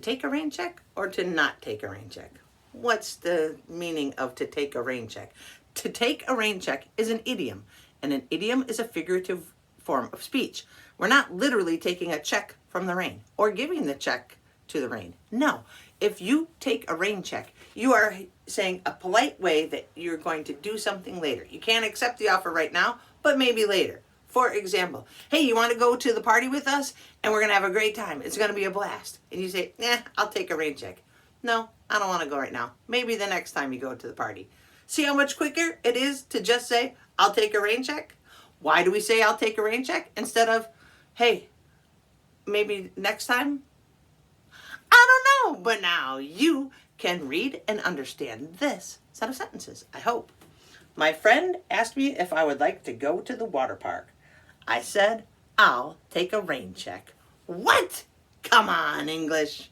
Take a rain check or to not take a rain check? What's the meaning of to take a rain check? To take a rain check is an idiom, and an idiom is a figurative form of speech. We're not literally taking a check from the rain or giving the check to the rain. No, if you take a rain check, you are saying a polite way that you're going to do something later. You can't accept the offer right now, but maybe later. For example, hey, you want to go to the party with us? And we're going to have a great time. It's going to be a blast. And you say, I'll take a rain check. No, I don't want to go right now. Maybe the next time you go to the party. See how much quicker it is to just say, I'll take a rain check? Why do we say I'll take a rain check instead of, hey, maybe next time? I don't know, but now you can read and understand this set of sentences, I hope. My friend asked me if I would like to go to the water park. I said, I'll take a rain check. What? Come on, English.